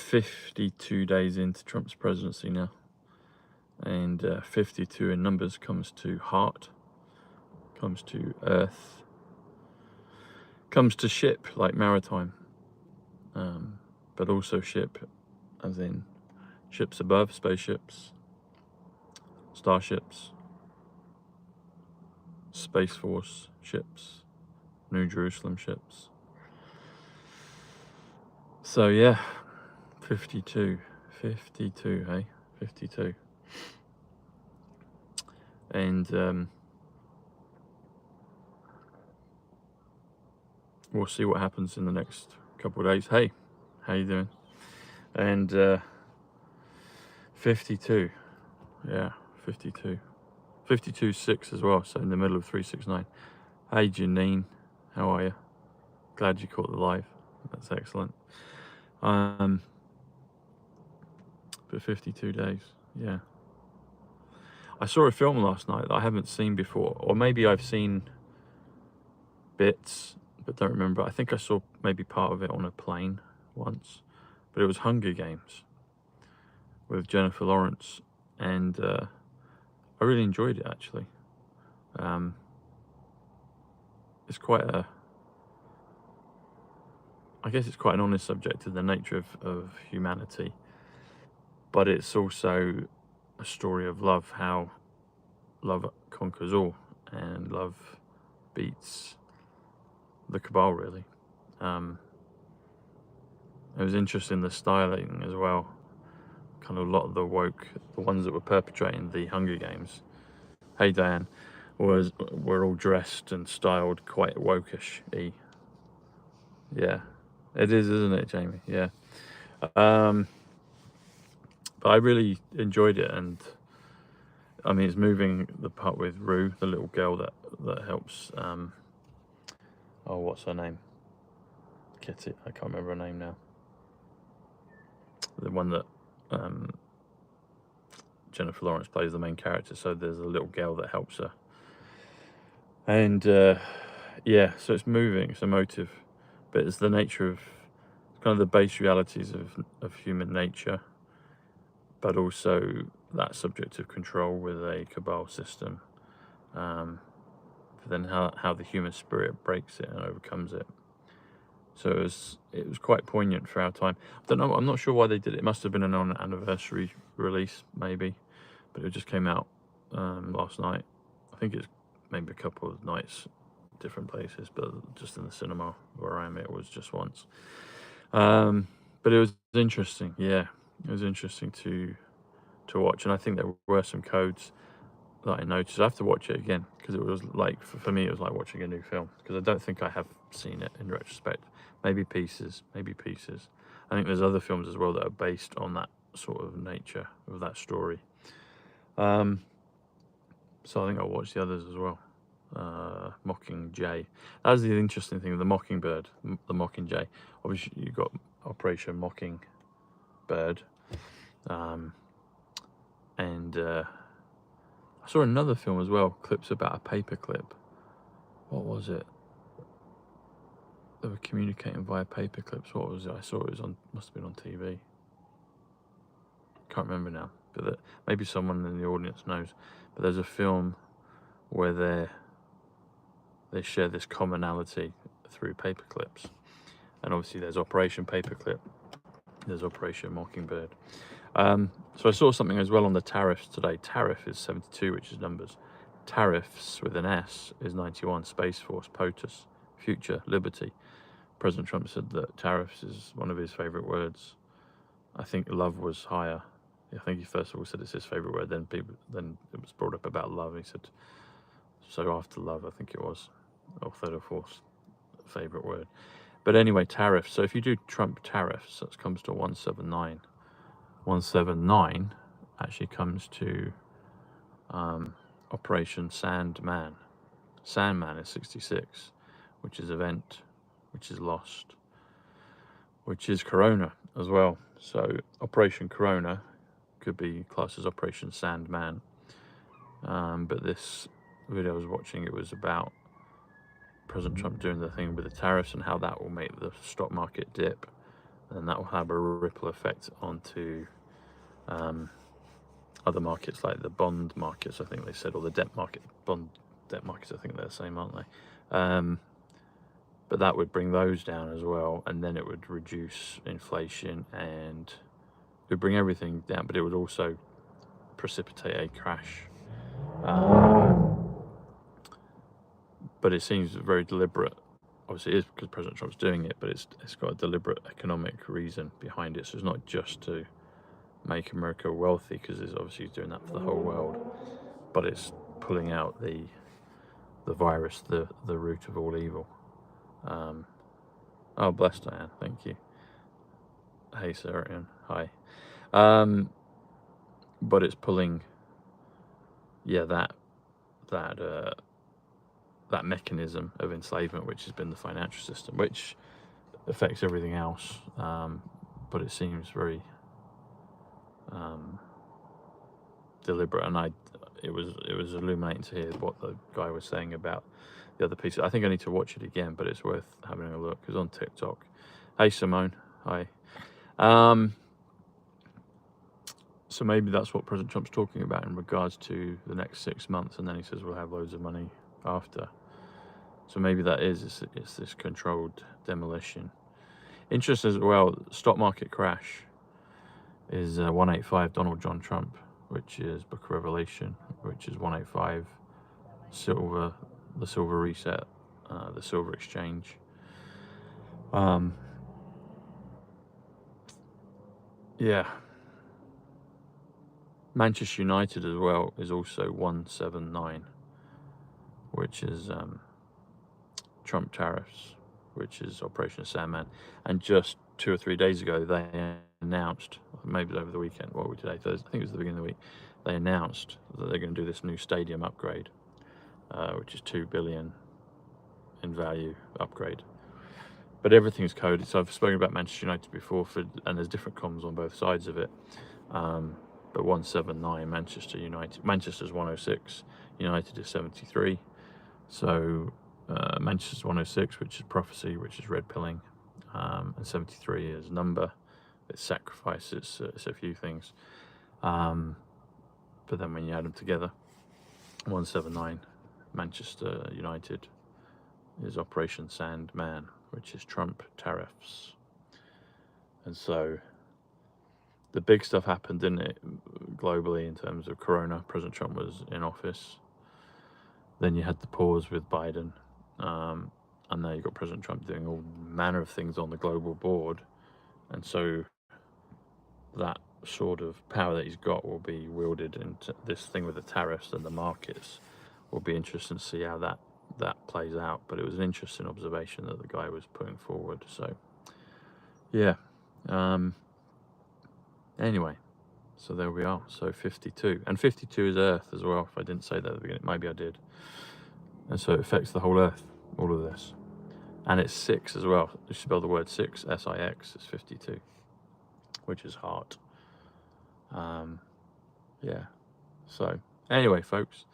52 days into Trump's presidency now, and 52 in numbers comes to heart, comes to earth, comes to ship, like maritime, but also ship as in ships above, spaceships, starships, Space Force ships, New Jerusalem ships. So yeah, 52, hey, 52. And we'll see what happens in the next couple of days. Hey, how you doing? And 52, yeah, 52. 52.6 as well, so in the middle of 369. Hey Janine, how are you? Glad you caught the live. That's excellent. But 52 days, yeah. I saw a film last night that I haven't seen before, or maybe I've seen bits, but don't remember. I think I saw maybe part of it on a plane once, but it was Hunger Games with Jennifer Lawrence, and I really enjoyed it actually. It's quite I guess it's quite an honest subject to the nature of humanity, but it's also a story of love, how love conquers all, and love beats the cabal, really. It was interesting, the styling as well. Kind of a lot of the woke, the ones that were perpetrating the Hunger Games, hey Diane, were all dressed and styled quite wokish-y. Yeah, it is, isn't it, Jamie? Yeah. But I really enjoyed it, and I mean, it's moving, the part with Rue, the little girl that helps. Oh, what's her name? Kitty. I can't remember her name now. The one that Jennifer Lawrence plays the main character. So there's a little girl that helps her, and yeah. So it's moving, it's emotive, but it's the nature of kind of the base realities of human nature, but also that subject of control with a cabal system. But then how the human spirit breaks it and overcomes it. So it was quite poignant for our time. I don't know, I'm not sure why they did it. It must have been an anniversary release, maybe, but it just came out last night. I think it's maybe a couple of nights, different places, but just in the cinema where I am, it was just once. But it was interesting, yeah. It was interesting to watch, and I think there were some codes that I noticed. I have to watch it again, because it was like, for me, it was like watching a new film, because I don't think I have seen it in retrospect. Maybe pieces. I think there's other films as well that are based on that sort of nature of that story. So I think I'll watch the others as well. Mockingjay. That's the interesting thing, the Mockingbird, the Mockingjay. Obviously, you've got Operation Mockingbird. And I saw another film as well, clips about a paperclip. What was it? They were communicating via paperclips. What was it? I saw it was on, must have been on TV. Can't remember now, but maybe someone in the audience knows. But there's a film where they share this commonality through paperclips, and obviously there's Operation Paperclip, there's Operation Mockingbird. So I saw something as well on the tariffs today. Tariff is 72, which is numbers. Tariffs with an S is 91. Space Force, POTUS, future, liberty. President Trump said that tariffs is one of his favorite words. I think love was higher. I think he first of all said it's his favorite word, then it was brought up about love. He said, so after love, I think it was, or third or fourth favorite word. But anyway, tariffs. So if you do Trump tariffs, that comes to 179. 179 actually comes to Operation Sandman. Sandman is 66, which is event, which is lost, which is Corona as well. So Operation Corona could be classed as Operation Sandman. But this video I was watching, it was about President Trump doing the thing with the tariffs and how that will make the stock market dip, and that will have a ripple effect onto other markets like the bond markets, I think they said, or the debt market, bond debt markets, I think they're the same, aren't they? But that would bring those down as well, and then it would reduce inflation and it would bring everything down, but it would also precipitate a crash. But it seems very deliberate. Obviously it is because President Trump's doing it, but it's got a deliberate economic reason behind it. So it's not just to make America wealthy, because obviously he's doing that for the whole world, but it's pulling out the virus, the root of all evil. Oh, bless Diane, thank you. Hey Sarian, hi. But it's pulling, yeah, that mechanism of enslavement, which has been the financial system, which affects everything else. But it seems very deliberate, and it was illuminating to hear what the guy was saying about the other pieces. I think I need to watch it again, but it's worth having a look. It's on TikTok. Hey Simone, hi. So maybe that's what President Trump's talking about in regards to the next 6 months, and then he says we'll have loads of money after. So maybe that it's this controlled demolition. Interesting as well, stock market crash is 185 Donald John Trump, which is Book of Revelation, which is 185 silver, the silver reset, the silver exchange. Yeah. Manchester United as well is also 179, which is Trump tariffs, which is Operation Sandman. And just 2 or 3 days ago, they announced, maybe over the weekend, what were we today? Thursday, I think it was the beginning of the week, they announced that they're going to do this new stadium upgrade, which is 2 billion in value upgrade. But everything's coded. So I've spoken about Manchester United before, and there's different comms on both sides of it. But 179 Manchester United. Manchester's 106. United is 73. So Manchester's 106, which is prophecy, which is red pilling, and 73 is number. It's sacrifice. It's a few things. But then when you add them together, 179 Manchester United is Operation Sandman, which is Trump tariffs. And so the big stuff happened, didn't it, globally in terms of Corona. President Trump was in office. Then you had the pause with Biden. And now you've got President Trump doing all manner of things on the global board. And so that sort of power that he's got will be wielded into this thing with the tariffs and the markets. Will be interesting to see how that plays out. But it was an interesting observation that the guy was putting forward. So, yeah. Anyway, so there we are. So 52. And 52 is Earth as well, if I didn't say that at the beginning. Maybe I did. And so it affects the whole Earth, all of this. And it's 6 as well. You spell the word 6, S-I-X, is 52, which is heart. Yeah. So anyway, folks,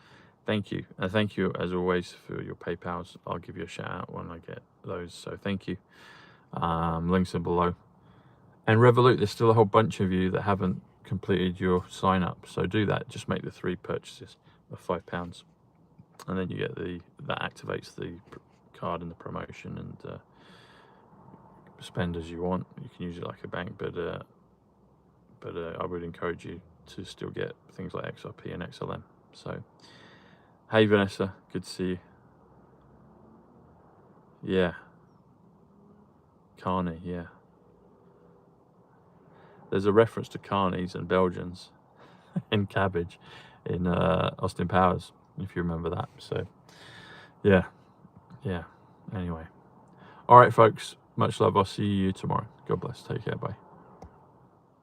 thank you. And thank you, as always, for your PayPals. I'll give you a shout out when I get those. So thank you. Links are below. And Revolut, there's still a whole bunch of you that haven't completed your sign up. So do that. Just make the 3 purchases of £5. And then you get that activates the card and the promotion, and spend as you want. You can use it like a bank, but I would encourage you to still get things like XRP and XLM. So, hey Vanessa, good to see you. Yeah. Carney, yeah. There's a reference to Carneys and Belgians in Cabbage in Austin Powers, if you remember that. So, yeah. Anyway. All right, folks. Much love. I'll see you tomorrow. God bless. Take care. Bye.